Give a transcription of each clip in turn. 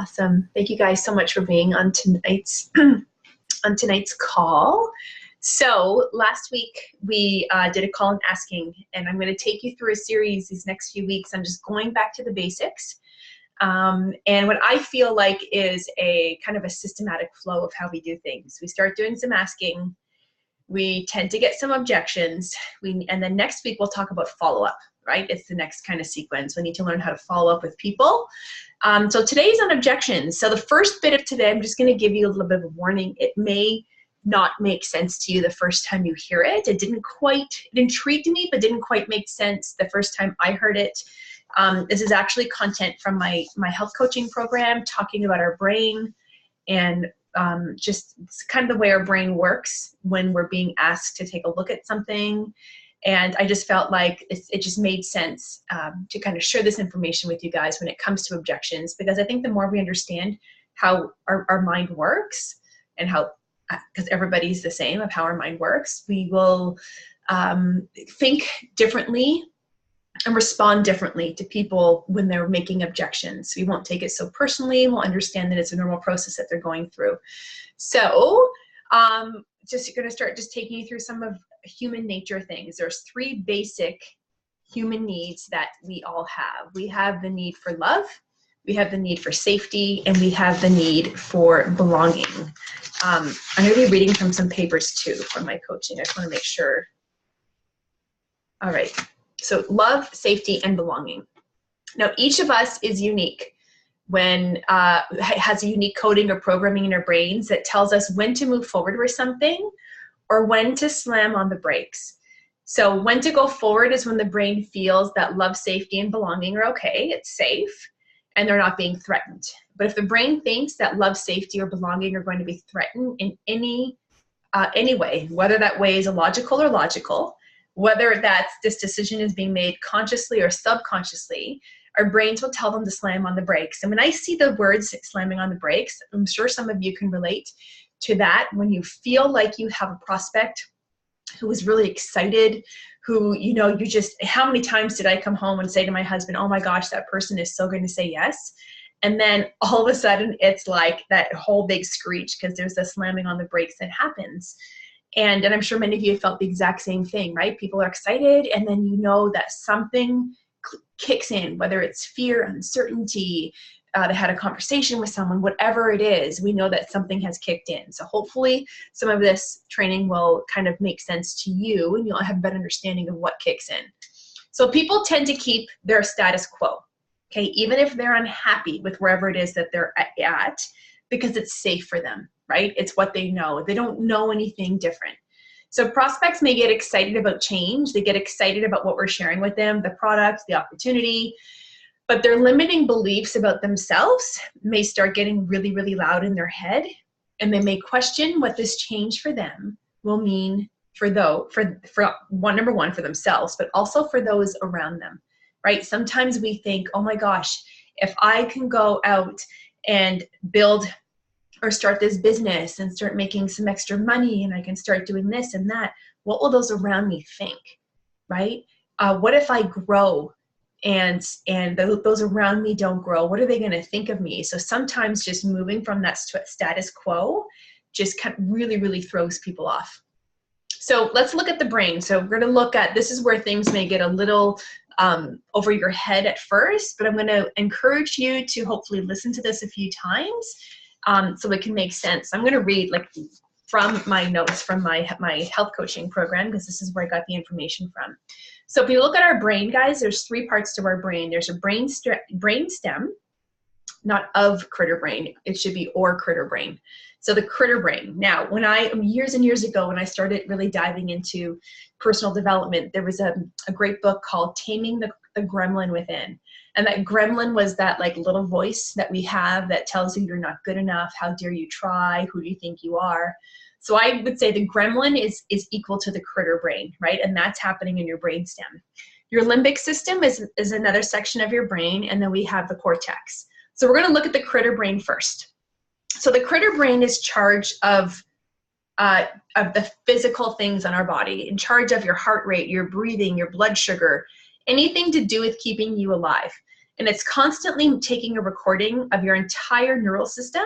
Awesome. Thank you guys so much for being on tonight's on tonight's call. So last week we did a call and asking, and I'm going to take you through a series these next few weeks. I'm just going back to the basics. And what I feel like is a kind of a systematic flow of how we do things. We start doing some asking. We tend to get some objections. And then next week we'll talk about follow-up, right? It's the next kind of sequence. We need to learn how to follow up with people. So today's on objections. So the first bit of today, I'm just going to give you a little bit of a warning. It may not make sense to you the first time you hear it. It intrigued me, but didn't quite make sense the first time I heard it. This is actually content from my health coaching program, talking about our brain and just kind of the way our brain works when we're being asked to take a look at something. And I just felt like it just made sense to kind of share this information with you guys when it comes to objections, because I think the more we understand how our mind works and how, because everybody's the same of how our mind works, we will think differently and respond differently to people when they're making objections. We won't take it so personally. We'll understand that it's a normal process that they're going through. So just going to start just taking you through some of human nature things. There's three basic human needs that we all have. We have the need for love, we have the need for safety, and we have the need for belonging. I'm going to be reading from some papers too from my coaching. I just want to make sure. All right. So love, safety, and belonging. Now, each of us is unique when has a unique coding or programming in our brains that tells us when to move forward with something or when to slam on the brakes. So when to go forward is when the brain feels that love, safety, and belonging are okay, it's safe, and they're not being threatened. But if the brain thinks that love, safety, or belonging are going to be threatened in any way, whether that way is illogical or logical, whether this decision is being made consciously or subconsciously, our brains will tell them to slam on the brakes. And when I see the words slamming on the brakes, I'm sure some of you can relate to that. When you feel like you have a prospect who is really excited, who, you know, you just, how many times did I come home and say to my husband, oh my gosh, that person is so going to say yes. And then all of a sudden it's like that whole big screech because there's a slamming on the brakes that happens. And I'm sure many of you have felt the exact same thing, right? People are excited, and then you know that something kicks in, whether it's fear, uncertainty, they had a conversation with someone, whatever it is, we know that something has kicked in. So hopefully some of this training will kind of make sense to you, and you'll have a better understanding of what kicks in. So people tend to keep their status quo, okay, even if they're unhappy with wherever it is that they're at, because it's safe for them. Right? It's what they know. They don't know anything different. So prospects may get excited about change. They get excited about what we're sharing with them, the product, the opportunity, but their limiting beliefs about themselves may start getting really, really loud in their head, and they may question what this change for them will mean for number one, for themselves, but also for those around them, right? Sometimes we think, oh my gosh, if I can go out and build or start this business and start making some extra money, and I can start doing this and that, what will those around me think, right? What if I grow and those around me don't grow? What are they going to think of me? So sometimes just moving from that status quo just kind of really, really throws people off. So let's look at the brain. So we're going to look at, this is where things may get a little over your head at first, but I'm going to encourage you to hopefully listen to this a few times so it can make sense. I'm going to read like from my notes from my health coaching program, because this is where I got the information from. So if you look at our brain, guys, there's three parts to our brain. There's a brain stem, not of critter brain. It should be or critter brain. So the critter brain. Now, when years and years ago, when I started really diving into personal development, there was a great book called Taming the Gremlin Within. And that gremlin was that like little voice that we have that tells you you're not good enough. How dare you try? Who do you think you are? So I would say the gremlin is equal to the critter brain, right? And that's happening in your brainstem. Your limbic system is another section of your brain, and then we have the cortex. So we're going to look at the critter brain first. So the critter brain is charged of the physical things on our body, in charge of your heart rate, your breathing, your blood sugar, anything to do with keeping you alive. And it's constantly taking a recording of your entire neural system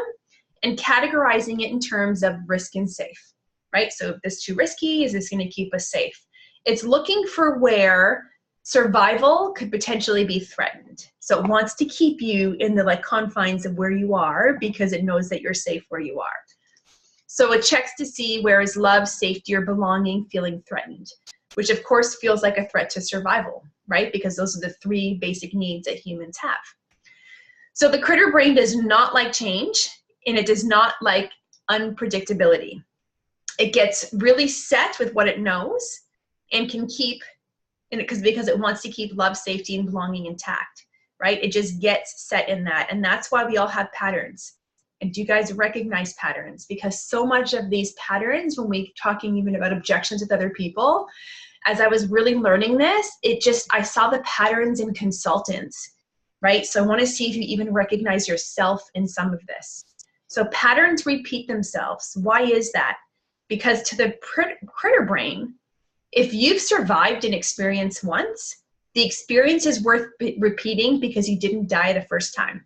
and categorizing it in terms of risk and safe, right? So if this is too risky, is this going to keep us safe? It's looking for where survival could potentially be threatened. So it wants to keep you in the confines of where you are because it knows that you're safe where you are. So it checks to see where is love, safety, or belonging feeling threatened, which of course feels like a threat to survival, right? Because those are the three basic needs that humans have. So the critter brain does not like change, and it does not like unpredictability. It gets really set with what it knows and can keep, because it wants to keep love, safety, and belonging intact, right? It just gets set in that. And that's why we all have patterns. And do you guys recognize patterns? Because so much of these patterns, when we're talking even about objections with other people, as I was really learning this, I saw the patterns in consultants, right? So I want to see if you even recognize yourself in some of this. So patterns repeat themselves. Why is that? Because to the critter brain, if you've survived an experience once, the experience is worth repeating because you didn't die the first time.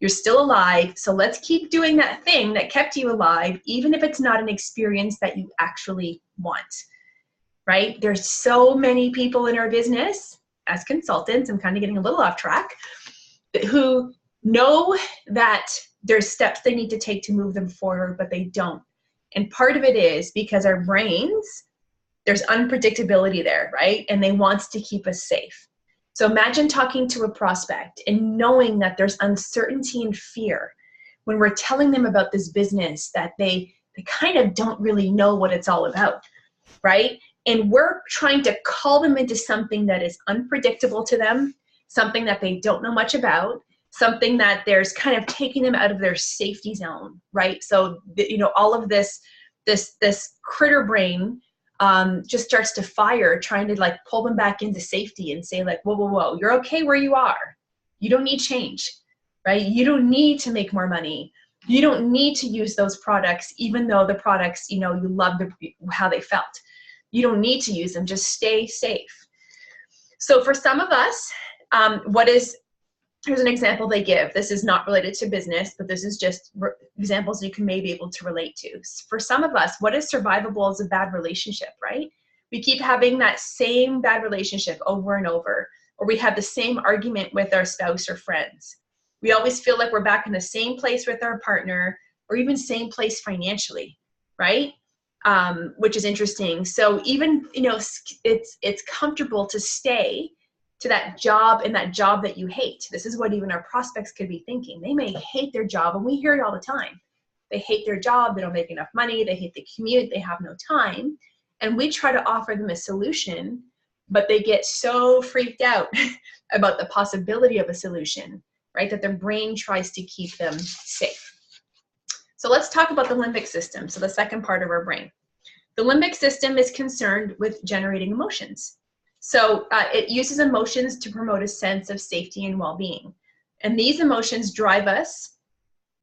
You're still alive, so let's keep doing that thing that kept you alive, even if it's not an experience that you actually want, right? There's so many people in our business as consultants, I'm kind of getting a little off track, who know that there's steps they need to take to move them forward, but they don't. And part of it is because our brains, there's unpredictability there, right? And they want to keep us safe. So imagine talking to a prospect and knowing that there's uncertainty and fear when we're telling them about this business that they kind of don't really know what it's all about, right? And we're trying to call them into something that is unpredictable to them, something that they don't know much about, something that there's kind of taking them out of their safety zone, right? So, all of this critter brain just starts to fire, trying to pull them back into safety and say whoa, you're okay where you are. You don't need change, right? You don't need to make more money. You don't need to use those products, even though the products, you love how they felt. You don't need to use them, just stay safe. So for some of us, here's an example they give. This is not related to business, but this is just examples you can maybe able to relate to. For some of us, what is survivable is a bad relationship, right? We keep having that same bad relationship over and over, or we have the same argument with our spouse or friends. We always feel like we're back in the same place with our partner, or even same place financially, right? Which is interesting. So even, it's comfortable to stay to that job and that job that you hate. This is what even our prospects could be thinking. They may hate their job, and we hear it all the time. They hate their job, they don't make enough money, they hate the commute, they have no time. And we try to offer them a solution, but they get so freaked out about the possibility of a solution, right? That their brain tries to keep them safe. So let's talk about the limbic system. So the second part of our brain. The limbic system is concerned with generating emotions. So it uses emotions to promote a sense of safety and well-being. And these emotions drive us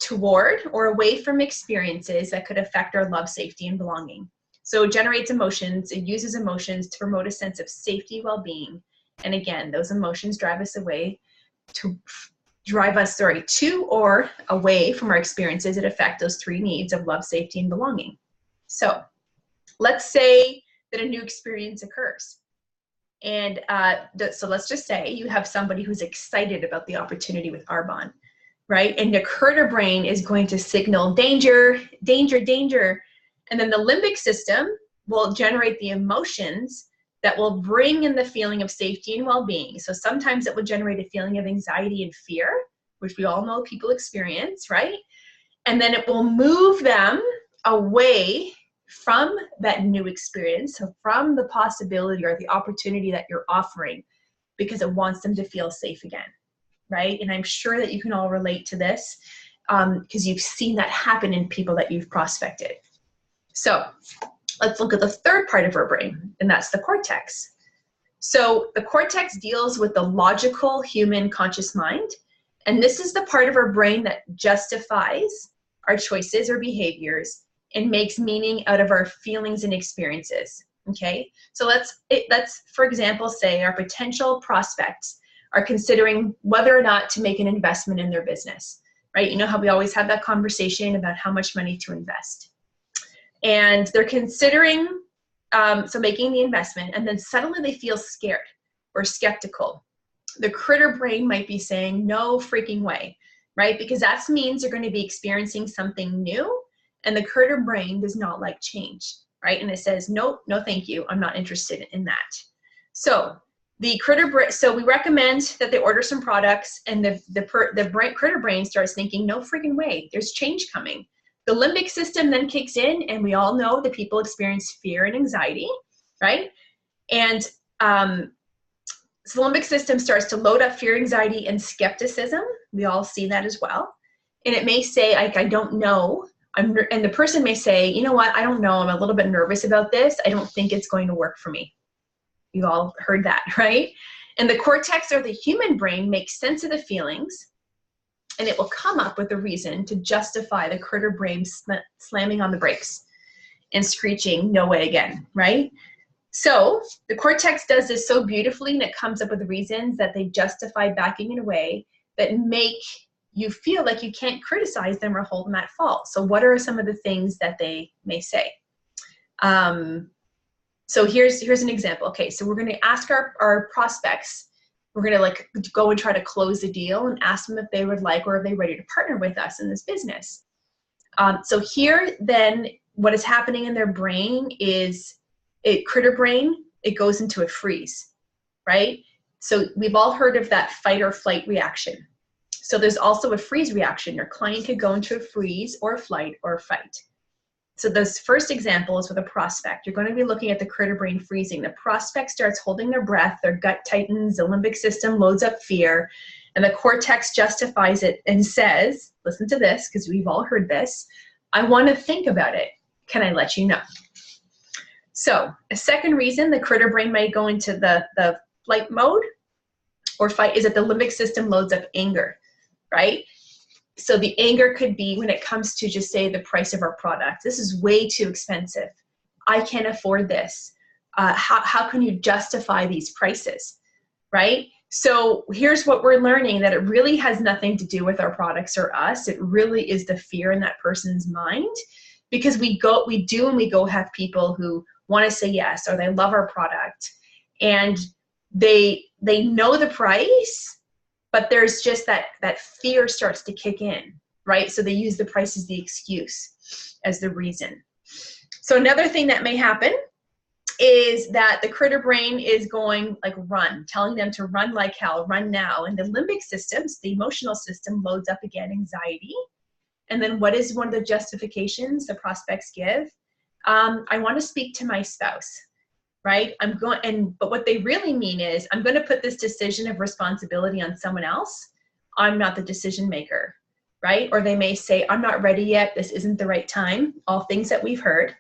toward or away from experiences that could affect our love, safety, and belonging. So it generates emotions, it uses emotions to promote a sense of safety, well-being. And again, those emotions drive us to or away from our experiences that affect those three needs of love, safety, and belonging. So let's say that a new experience occurs. And so let's just say you have somebody who's excited about the opportunity with Arbonne, right? And the critter brain is going to signal danger, danger, danger. And then the limbic system will generate the emotions that will bring in the feeling of safety and well-being. So sometimes it will generate a feeling of anxiety and fear, which we all know people experience, right? And then it will move them away from that new experience, so from the possibility or the opportunity that you're offering, because it wants them to feel safe again, right? And I'm sure that you can all relate to this because you've seen that happen in people that you've prospected. So let's look at the third part of our brain, and that's the cortex. So the cortex deals with the logical human conscious mind, and this is the part of our brain that justifies our choices or behaviors and makes meaning out of our feelings and experiences, okay? So let's for example, say our potential prospects are considering whether or not to make an investment in their business, right? You know how we always have that conversation about how much money to invest. And they're considering, so making the investment, and then suddenly they feel scared or skeptical. The critter brain might be saying, no freaking way, right? Because that means they're going to be experiencing something new, and the critter brain does not like change, right? And it says, nope, no thank you, I'm not interested in that. So the critter brain, so we recommend that they order some products, and the critter brain starts thinking, no freaking way, there's change coming. The limbic system then kicks in, and we all know that people experience fear and anxiety, right? And so the limbic system starts to load up fear, anxiety, and skepticism. We all see that as well. And it may say, like, I don't know. And the person may say, you know what, I don't know, I'm a little bit nervous about this. I don't think it's going to work for me. You all heard that, right? And the cortex, or the human brain, makes sense of the feelings, and it will come up with a reason to justify the critter brain slamming on the brakes and screeching, no way again, right? So the cortex does this so beautifully, and it comes up with reasons that they justify backing in a way that make you feel like you can't criticize them or hold them at fault. So what are some of the things that they may say? So here's an example. Okay, so we're going to ask our prospects, we're going to like go and try to close the deal and ask them if they would like, or are they ready to partner with us in this business. So here then what is happening in their brain is critter brain, it goes into a freeze, right? So we've all heard of that fight or flight reaction. So there's also a freeze reaction. Your client could go into a freeze or a flight or a fight. So this first example is with a prospect. You're going to be looking at the critter brain freezing. The prospect starts holding their breath, their gut tightens, the limbic system loads up fear, and the cortex justifies it and says, listen to this, because we've all heard this, I want to think about it. Can I let you know? So a second reason the critter brain might go into the flight mode or fight is that the limbic system loads up anger, right? So the anger could be when it comes to just say the price of our product. This is way too expensive. I can't afford this. How can you justify these prices, right? So here's what we're learning, that it really has nothing to do with our products or us. It really is the fear in that person's mind, because we go have people who want to say yes, or they love our product, and they know the price, but there's just that fear starts to kick in, right? So they use the price as the excuse, as the reason. So another thing that may happen is that the critter brain is going like run, telling them to run like hell, run now. And the limbic systems, the emotional system, loads up again anxiety. And then what is one of the justifications the prospects give? I want to speak to my spouse. Right? But what they really mean is, I'm going to put this decision of responsibility on someone else. I'm not the decision maker, right? Or they may say, I'm not ready yet. This isn't the right time. All things that we've heard.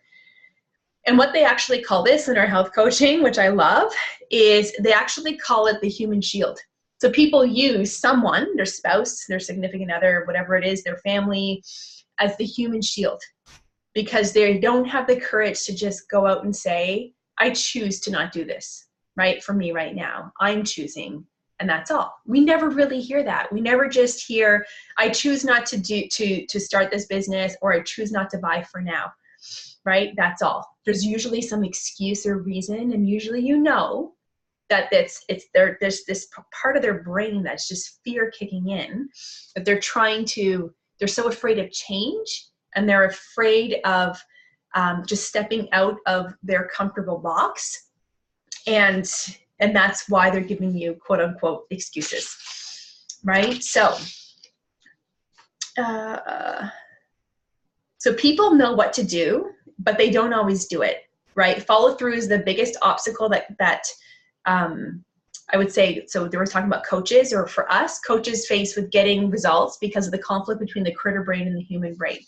And what they actually call this in our health coaching, which I love, is they actually call it the human shield. So people use someone, their spouse, their significant other, whatever it is, their family, as the human shield, because they don't have the courage to just go out and say, I choose to not do this, right? For me right now, I'm choosing, and that's all. We never really hear that. We never just hear, I choose not to start this business, or I choose not to buy for now, right? That's all. There's usually some excuse or reason, and usually you know that there's this part of their brain that's just fear kicking in, that they're so afraid of change, and they're afraid of just stepping out of their comfortable box, and that's why they're giving you quote unquote excuses, right? So people know what to do, but they don't always do it, right? Follow through is the biggest obstacle that I would say. So they were talking about coaches, or for us, coaches face with getting results because of the conflict between the critter brain and the human brain.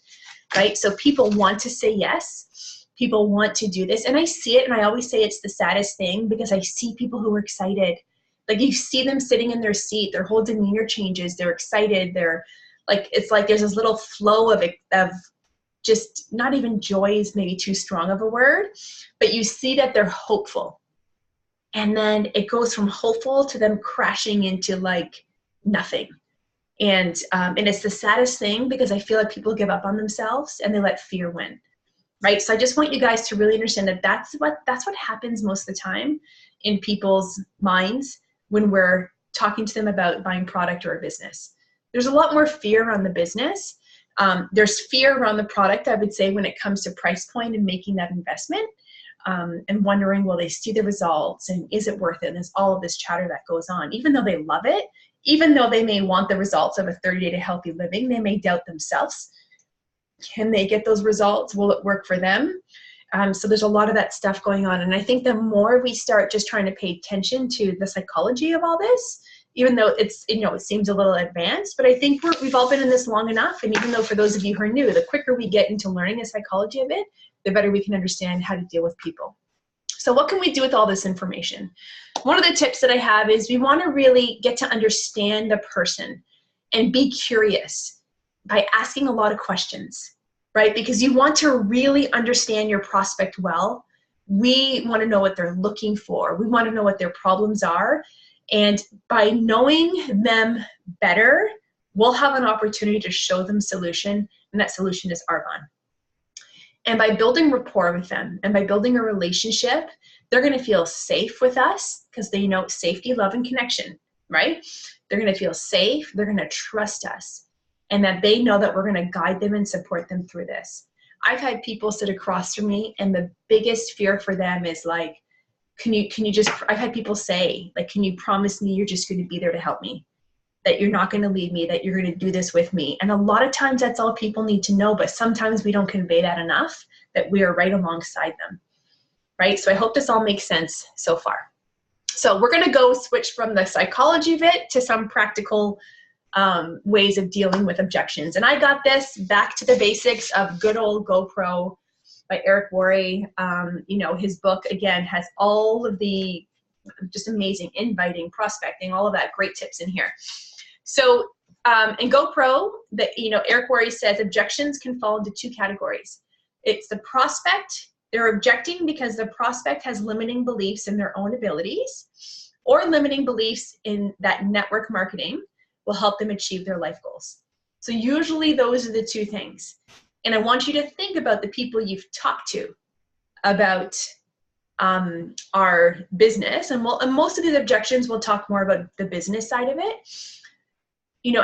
Right? So people want to say yes. People want to do this. And I see it, and I always say it's the saddest thing, because I see people who are excited. Like, you see them sitting in their seat, their whole demeanor changes, they're excited, they're like, it's like there's this little flow of just, not even joy is maybe too strong of a word, but you see that they're hopeful. and then it goes from hopeful to them crashing into like nothing. And it's the saddest thing, because I feel like people give up on themselves and they let fear win, right? So I just want you guys to really understand that that's what happens most of the time in people's minds when we're talking to them about buying product or a business. There's a lot more fear around the business. There's fear around the product, I would say, when it comes to price point and making that investment, and wondering, will they see the results, and is it worth it? And there's all of this chatter that goes on. Even though they love it, even though they may want the results of a 30-day to healthy living, they may doubt themselves. Can they get those results? Will it work for them? So there's a lot of that stuff going on. And I think the more we start just trying to pay attention to the psychology of all this, even though it's, it seems a little advanced, but I think we've all been in this long enough. And even though for those of you who are new, the quicker we get into learning the psychology of it, the better we can understand how to deal with people. So what can we do with all this information? One of the tips that I have is we want to really get to understand the person and be curious by asking a lot of questions, right? Because you want to really understand your prospect well. We want to know what they're looking for. We want to know what their problems are. And by knowing them better, we'll have an opportunity to show them solution, and that solution is Arbonne. And by building rapport with them and by building a relationship, they're going to feel safe with us, because they know safety, love, and connection, right? They're going to feel safe. They're going to trust us, and that they know that we're going to guide them and support them through this. I've had people sit across from me, and the biggest fear for them is like, can you just, I've had people say, like, can you promise me you're just going to be there to help me? That you're not going to leave me, that you're going to do this with me. And a lot of times that's all people need to know, but sometimes we don't convey that enough, that we are right alongside them, right? So I hope this all makes sense so far. So we're going to go switch from the psychology of it to some practical ways of dealing with objections. And I got this back to the basics of good old GoPro by Eric Worre. His book, again, has all of the just amazing inviting, prospecting, all of that great tips in here. So in GoPro, Eric Worre says objections can fall into two categories. It's the prospect. They're objecting because the prospect has limiting beliefs in their own abilities, or limiting beliefs in that network marketing will help them achieve their life goals. So usually those are the two things. And I want you to think about the people you've talked to about our business, and most of these objections we'll talk more about the business side of it.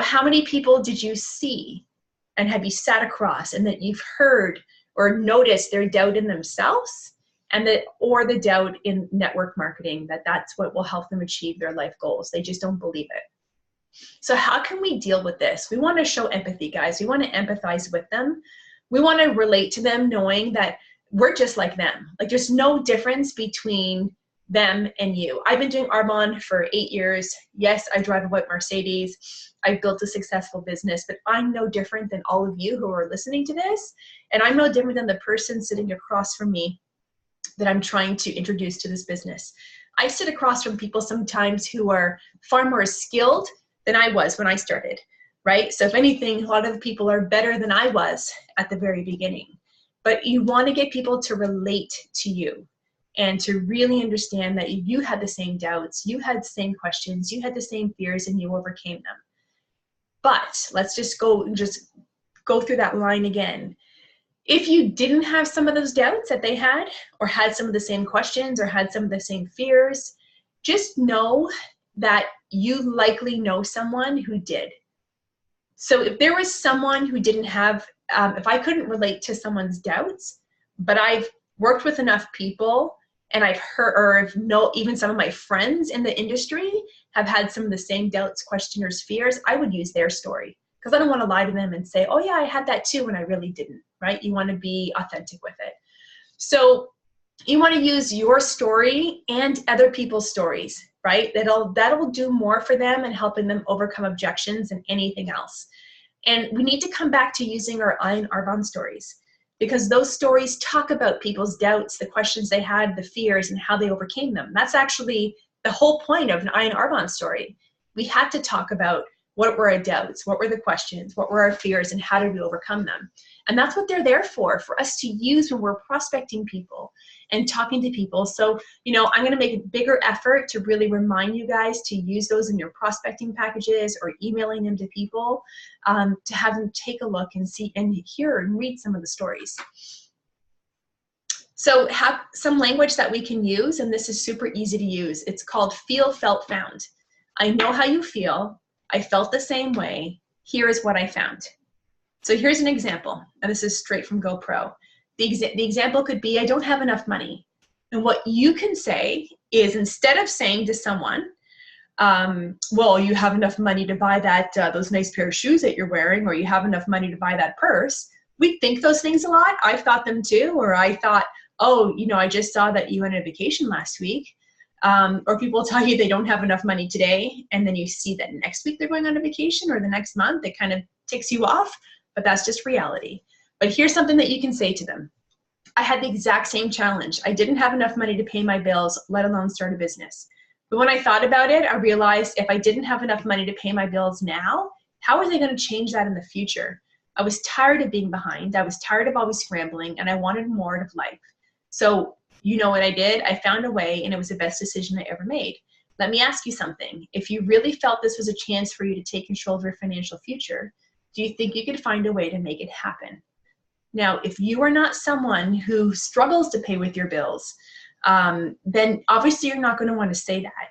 How many people did you see and have you sat across and that you've heard or noticed their doubt in themselves, and or the doubt in network marketing, that's what will help them achieve their life goals? They just don't believe it. So how can we deal with this? We want to show empathy, guys. We want to empathize with them. We want to relate to them, knowing that we're just like them. Like, there's no difference between them and you. I've been doing Arbonne for 8 years. Yes, I drive a white Mercedes. I've built a successful business, but I'm no different than all of you who are listening to this. And I'm no different than the person sitting across from me that I'm trying to introduce to this business. I sit across from people sometimes who are far more skilled than I was when I started, right? So if anything, a lot of the people are better than I was at the very beginning. But you want to get people to relate to you and to really understand that you had the same doubts, you had the same questions, you had the same fears, and you overcame them. But let's just go through that line again. If you didn't have some of those doubts that they had, or had some of the same questions, or had some of the same fears, just know that you likely know someone who did. So if there was someone who didn't have, if I couldn't relate to someone's doubts, but I've worked with enough people, and I've heard, or even some of my friends in the industry have had some of the same doubts, questioners, fears, I would use their story, because I don't want to lie to them and say, oh yeah, I had that too, when I really didn't, right? You want to be authentic with it. So you want to use your story and other people's stories, right? That'll do more for them and helping them overcome objections than anything else. And we need to come back to using our Arbonne stories, because those stories talk about people's doubts, the questions they had, the fears, and how they overcame them. That's actually the whole point of an Arbonne story. We had to talk about What were our doubts? What were the questions? What were our fears, and how did we overcome them? And that's what they're there for us to use when we're prospecting people and talking to people. So, I'm going to make a bigger effort to really remind you guys to use those in your prospecting packages or emailing them to people, to have them take a look and see and hear and read some of the stories. So have some language that we can use, and this is super easy to use. It's called feel, felt, found. I know how you feel. I felt the same way. Here is what I found. So here's an example, and this is straight from GoPro. The example could be, I don't have enough money. And what you can say is, instead of saying to someone, well, you have enough money to buy that those nice pair of shoes that you're wearing, or you have enough money to buy that purse. We think those things a lot. I've thought them too, or I thought, oh, I just saw that you went on vacation last week. Or people tell you they don't have enough money today, and then you see that next week they're going on a vacation, or the next month. It kind of ticks you off, but that's just reality. But here's something that you can say to them. I had the exact same challenge. I didn't have enough money to pay my bills, let alone start a business. But when I thought about it, I realized if I didn't have enough money to pay my bills now, how are they going to change that in the future? I was tired of being behind. I was tired of always scrambling, and I wanted more out of life. So you know what I did? I found a way, and it was the best decision I ever made. Let me ask you something. If you really felt this was a chance for you to take control of your financial future, do you think you could find a way to make it happen? Now, if you are not someone who struggles to pay with your bills, then obviously you're not going to want to say that.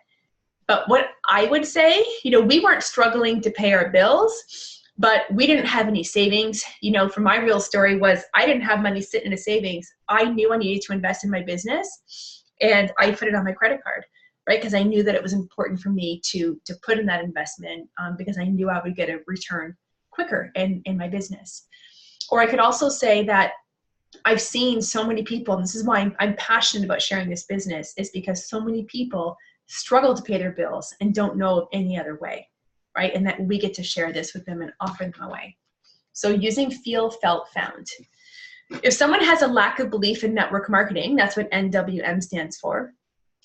But what I would say, we weren't struggling to pay our bills, but we didn't have any savings. For my real story was, I didn't have money sitting in a savings. I knew I needed to invest in my business, and I put it on my credit card, right? Because I knew that it was important for me to put in that investment, because I knew I would get a return quicker in my business. Or I could also say that I've seen so many people, and this is why I'm passionate about sharing this business, is because so many people struggle to pay their bills and don't know of any other way, right? And that we get to share this with them and offer them away. So using feel, felt, found. If someone has a lack of belief in network marketing, that's what NWM stands for.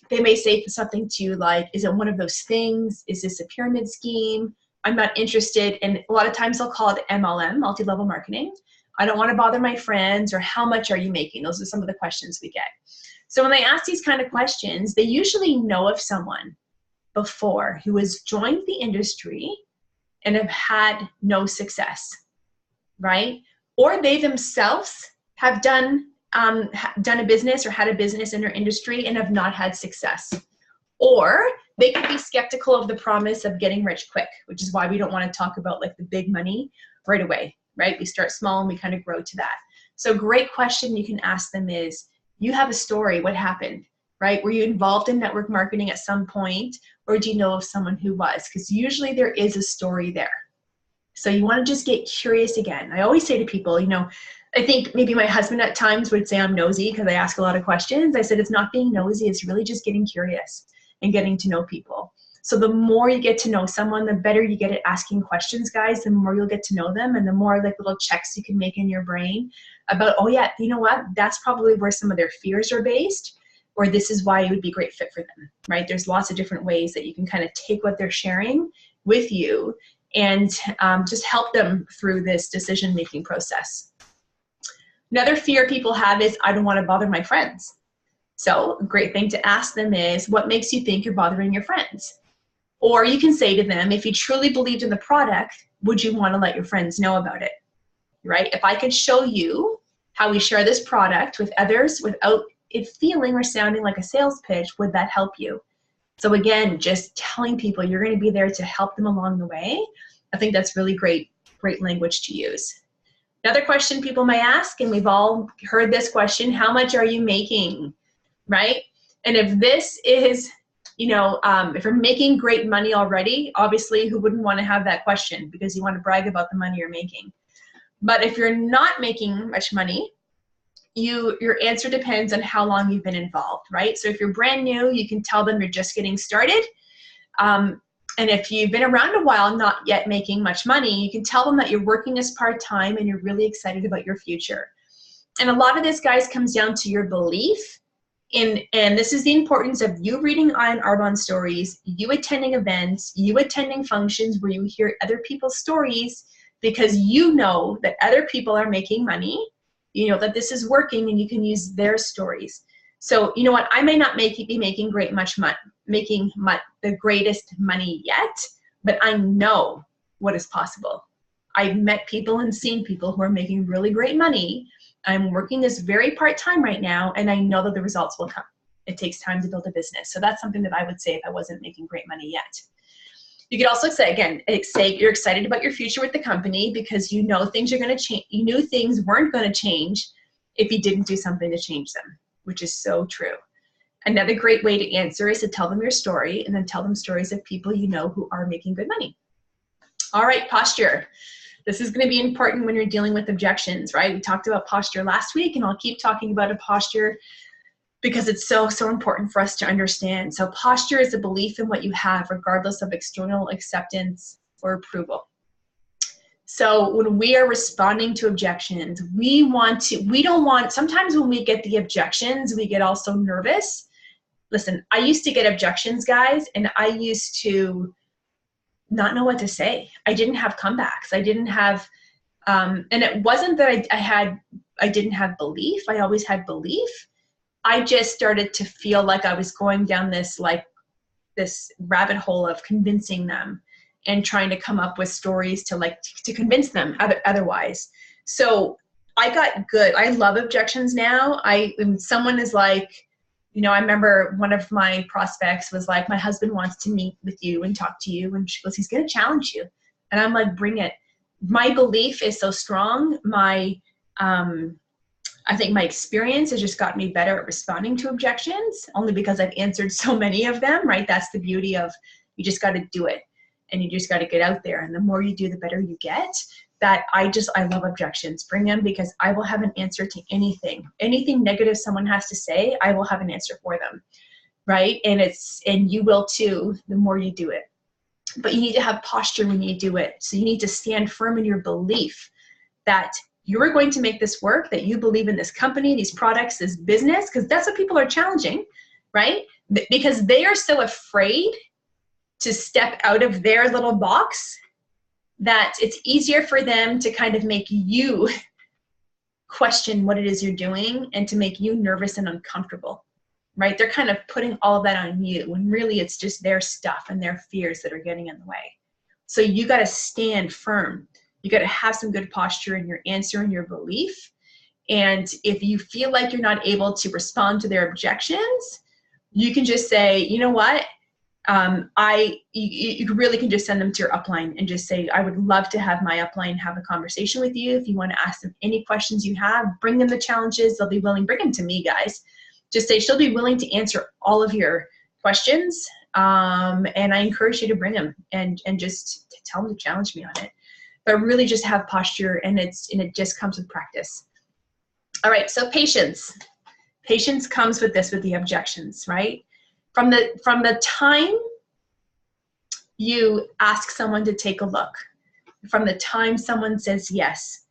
They may say something to you like, is it one of those things? Is this a pyramid scheme? I'm not interested. And a lot of times they'll call it MLM, multi-level marketing. I don't want to bother my friends, or how much are you making? Those are some of the questions we get. So when they ask these kind of questions, they usually know of someone before who has joined the industry and have had no success, right? Or they themselves have done a business or had a business in their industry and have not had success. Or they could be skeptical of the promise of getting rich quick, which is why we don't want to talk about like the big money right away, right? We start small and we kind of grow to that. So great question you can ask them is, you have a story, what happened, right? Were you involved in network marketing at some point, or do you know of someone who was? Because usually there is a story there. So you want to just get curious again. I always say to people, I think maybe my husband at times would say I'm nosy because I ask a lot of questions. I said, it's not being nosy, it's really just getting curious and getting to know people. So the more you get to know someone, the better you get at asking questions, guys, the more you'll get to know them, and the more like little checks you can make in your brain about, oh yeah, you know what? That's probably where some of their fears are based, or this is why it would be a great fit for them, right? There's lots of different ways that you can kind of take what they're sharing with you and just help them through this decision-making process. Another fear people have is, I don't want to bother my friends. So a great thing to ask them is, what makes you think you're bothering your friends? Or you can say to them, if you truly believed in the product, would you want to let your friends know about it, right? If I could show you how we share this product with others without it feeling or sounding like a sales pitch, would that help you? So again, just telling people you're going to be there to help them along the way. I think that's really great language to use. Another question people might ask, and we've all heard this question, how much are you making, right? And if this is, if you're making great money already, obviously who wouldn't want to have that question, because you want to brag about the money you're making. But if you're not making much money, your answer depends on how long you've been involved, right? So if you're brand new, you can tell them you're just getting started. And if you've been around a while, not yet making much money, you can tell them that you're working as part-time and you're really excited about your future. And a lot of this, guys, comes down to your belief And this is the importance of you reading on Arbonne stories, you attending events, you attending functions where you hear other people's stories, because you know that other people are making money, you know that this is working, and you can use their stories. So you know what, I may not be making the greatest money yet, but I know what is possible. I've met people and seen people who are making really great money. I'm working this very part-time right now, and I know that the results will come. It takes time to build a business. So that's something that I would say if I wasn't making great money yet. You could also say, again, say you're excited about your future with the company because you know things are going to change. You knew things weren't going to change if you didn't do something to change them, which is so true. Another great way to answer is to tell them your story, and then tell them stories of people you know who are making good money. All right, posture. This is going to be important when you're dealing with objections, right? We talked about posture last week, and I'll keep talking about a posture because it's so, so important for us to understand. So posture is a belief in what you have, regardless of external acceptance or approval. So when we are responding to objections, sometimes when we get the objections, we get also nervous. Listen, I used to get objections, guys, and I used to not know what to say. I didn't have comebacks. I didn't have, and it wasn't that I didn't have belief. I always had belief. I just started to feel like I was going down this rabbit hole of convincing them and trying to come up with stories to convince them otherwise. So I got good. I love objections now. When someone is like, you know, I remember one of my prospects was like, my husband wants to meet with you and talk to you. And she goes, he's going to challenge you. And I'm like, bring it. My belief is so strong. I think my experience has just gotten me better at responding to objections, only because I've answered so many of them, right? That's the beauty of, you just got to do it, and you just got to get out there. And the more you do, the better you get. I love objections. Bring them, because I will have an answer to anything. Anything negative someone has to say, I will have an answer for them, right? And you will too, the more you do it. But you need to have posture when you do it. So you need to stand firm in your belief that you're going to make this work, that you believe in this company, these products, this business, because that's what people are challenging, right? Because they are so afraid to step out of their little box that it's easier for them to kind of make you question what it is you're doing and to make you nervous and uncomfortable, right? They're kind of putting all of that on you when really it's just their stuff and their fears that are getting in the way. So you got to stand firm. You got to have some good posture in your answer and your belief. And if you feel like you're not able to respond to their objections, you can just say, you know what? You really can just send them to your upline and just say, I would love to have my upline have a conversation with you. If you want to ask them any questions you have, bring them the challenges. They'll be willing. Bring them to me, guys. Just say, she'll be willing to answer all of your questions. And I encourage you to bring them and just tell them to challenge me on it. But really just have posture, and it just comes with practice. All right, so patience. Patience comes with the objections, right? From the time you ask someone to take a look, from the time someone says yes,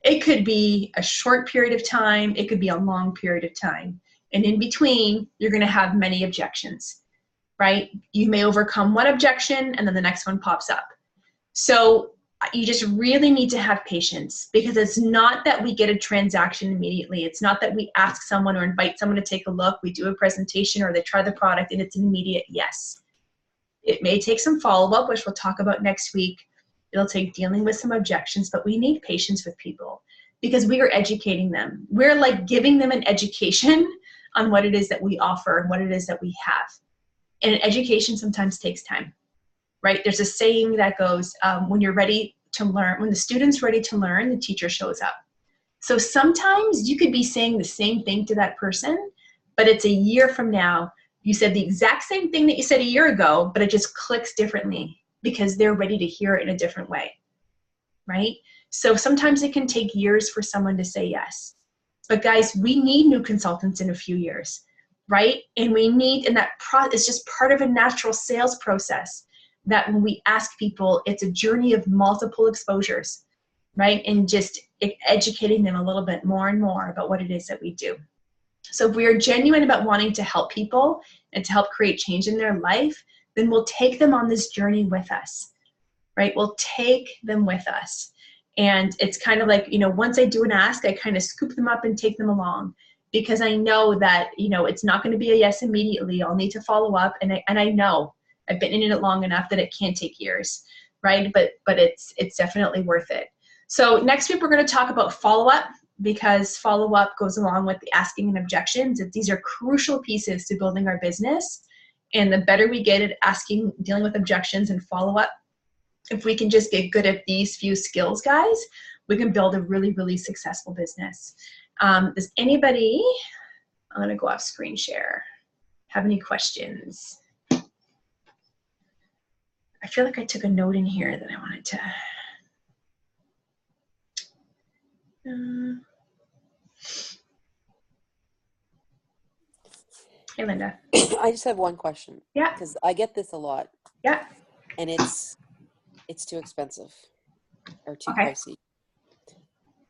it could be a short period of time, it could be a long period of time. And in between, you're gonna have many objections, right? You may overcome one objection and then the next one pops up. So you just really need to have patience, because it's not that we get a transaction immediately. It's not that we ask someone or invite someone to take a look, we do a presentation, or they try the product and it's an immediate yes. It may take some follow-up, which we'll talk about next week. It'll take dealing with some objections, but we need patience with people because we are educating them. We're like giving them an education on what it is that we offer and what it is that we have. And education sometimes takes time. Right? There's a saying that goes, when you're ready to learn, when the student's ready to learn, the teacher shows up. So sometimes you could be saying the same thing to that person, but it's a year from now. You said the exact same thing that you said a year ago, but it just clicks differently because they're ready to hear it in a different way, right? So sometimes it can take years for someone to say yes. But guys, we need new consultants in a few years, right? And we need, and it's just part of a natural sales process. That when we ask people, it's a journey of multiple exposures, right? And just educating them a little bit more and more about what it is that we do. So if we are genuine about wanting to help people and to help create change in their life, then we'll take them on this journey with us, right? We'll take them with us. And it's kind of like, once I do an ask, I kind of scoop them up and take them along, because I know that, it's not going to be a yes immediately. I'll need to follow up. And I know I've been in it long enough that it can take years, right? But it's definitely worth it. So next week, we're going to talk about follow-up, because follow-up goes along with the asking and objections. These are crucial pieces to building our business. And the better we get at asking, dealing with objections and follow-up, if we can just get good at these few skills, guys, we can build a really, really successful business. Does anybody, I'm going to go off screen share, have any questions? I feel like I took a note in here that I wanted to. Hey, Linda. I just have one question. Yeah. Because I get this a lot. Yeah. And it's too expensive or too pricey.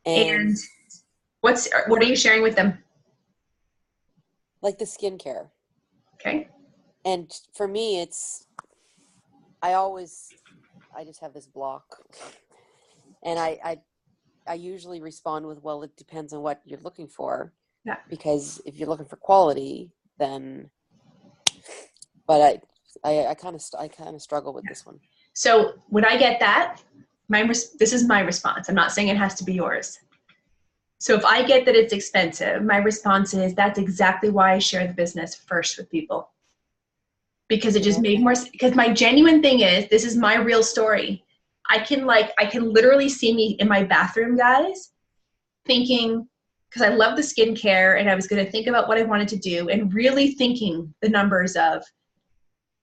And what are you sharing with them? Like the skincare. Okay. And for me, I just have this block. And I usually respond with, well, it depends on what you're looking for. Yeah. Because if you're looking for quality, then, but I kind of struggle with this one. So when I get that, this is my response. I'm not saying it has to be yours. So if I get that it's expensive, my response is, that's exactly why I share the business first with people. Because it just made more sense. Because my genuine thing is, this is my real story. I can literally see me in my bathroom, guys, thinking, because I love the skincare and I was going to think about what I wanted to do and really thinking the numbers of,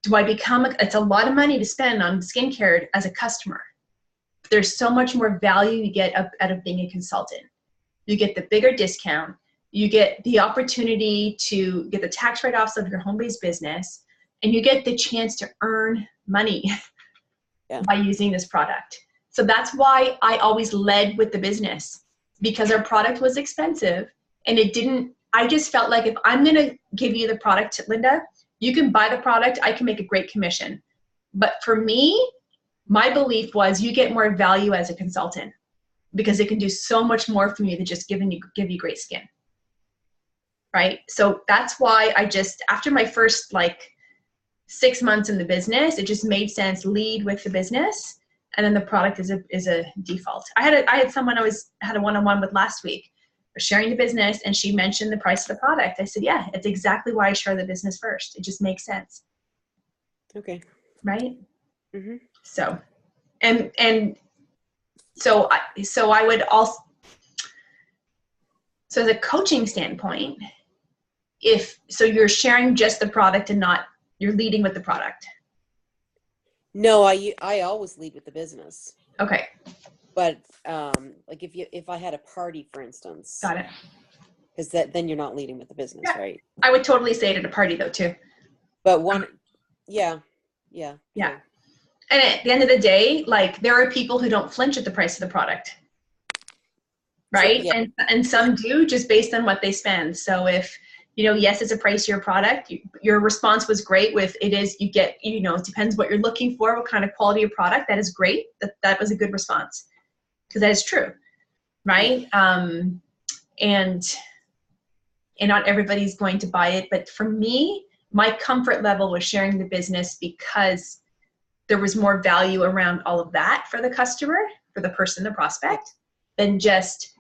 do I become, it's a lot of money to spend on skincare as a customer. There's so much more value you get out of being a consultant. You get the bigger discount. You get the opportunity to get the tax write-offs of your home-based business, and you get the chance to earn money by using this product. So that's why I always led with the business, because our product was expensive and I just felt like, if I'm going to give you the product, Linda, you can buy the product, I can make a great commission. But for me, my belief was, you get more value as a consultant, because it can do so much more for you than just give you great skin. Right? So that's why after my first 6 months in the business, it just made sense, lead with the business, and then the product is a default. I had someone I had a one-on-one with last week, sharing the business, and she mentioned the price of the product. I said, yeah, it's exactly why I share the business first. It just makes sense. Okay. Right? Mm-hmm. So, so I would also, so as a coaching standpoint, so you're sharing just the product and not, you're leading with the product. No, I always lead with the business. Okay. But if I had a party, for instance. Got it. Because then you're not leading with the business, right? I would totally say it at a party though too. But yeah. Yeah. And at the end of the day, there are people who don't flinch at the price of the product. Right? So, yeah. And some do, just based on what they spend. So if, yes, it's a pricier product, your response was great with, it is, you get, it depends what you're looking for, what kind of quality of product. That is great. That was a good response, because that is true. Right? And not everybody's going to buy it. But for me, my comfort level was sharing the business, because there was more value around all of that for the customer, for the person, the prospect, than just,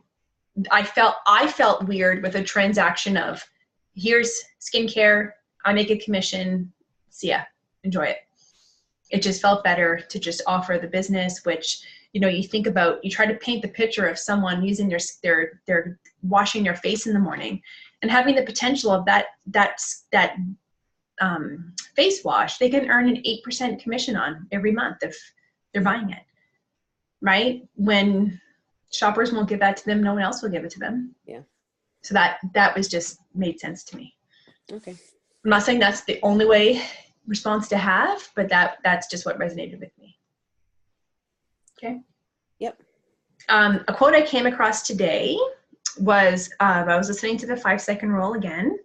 I felt weird with a transaction of, here's skincare, I make a commission, see ya, enjoy it. It just felt better to just offer the business, which, you think about, you try to paint the picture of someone using their washing their face in the morning and having the potential of that face wash, they can earn an 8% commission on every month if they're buying it, right? When shoppers won't give that to them, no one else will give it to them. Yeah. So that was just made sense to me. Okay. I'm not saying that's the only way response to have, but that's just what resonated with me. Okay. Yep. A quote I came across today was I was listening to the 5-second rule again,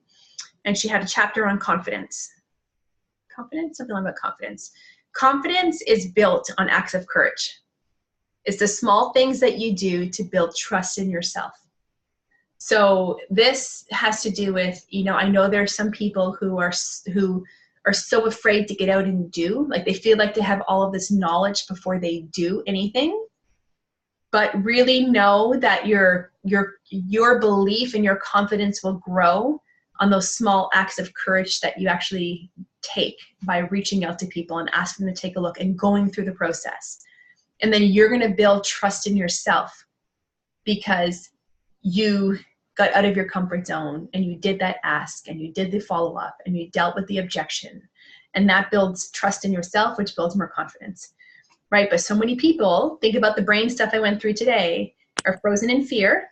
and she had a chapter on confidence. Confidence? Something about confidence. Confidence is built on acts of courage. It's the small things that you do to build trust in yourself. So this has to do with, you know, I know there are some people who are so afraid to get out and do, like they feel like they have all of this knowledge before they do anything. But really know that your belief and your confidence will grow on those small acts of courage that you actually take by reaching out to people and asking them to take a look and going through the process. And then you're going to build trust in yourself because you got out of your comfort zone and you did that ask and you did the follow-up and you dealt with the objection. And that builds trust in yourself, which builds more confidence, right? But so many people, think about the brain stuff I went through today, are frozen in fear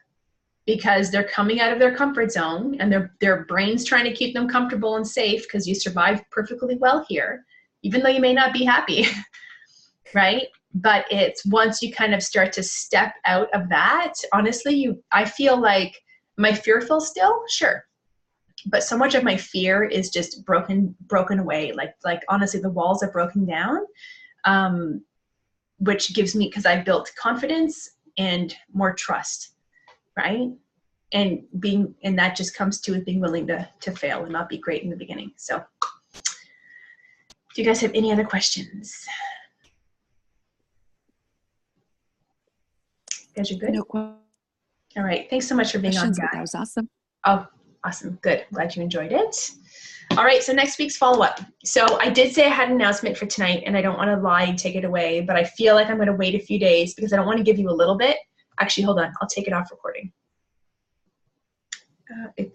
because they're coming out of their comfort zone and their brain's trying to keep them comfortable and safe because you survived perfectly well here, even though you may not be happy, right? But it's once you kind of start to step out of that, honestly, I feel like, am I fearful still? Sure. But so much of my fear is just broken away. Like honestly, the walls are broken down, which gives me, because I've built confidence and more trust, right? And that just comes to being willing to fail and not be great in the beginning. So do you guys have any other questions? You guys are good? No questions. All right. Thanks so much for being on, guys. That was awesome. Oh, awesome. Good. Glad you enjoyed it. All right. So next week's follow-up. So I did say I had an announcement for tonight, and I don't want to lie and take it away, but I feel like I'm going to wait a few days because I don't want to give you a little bit. Actually, hold on. I'll take it off recording. If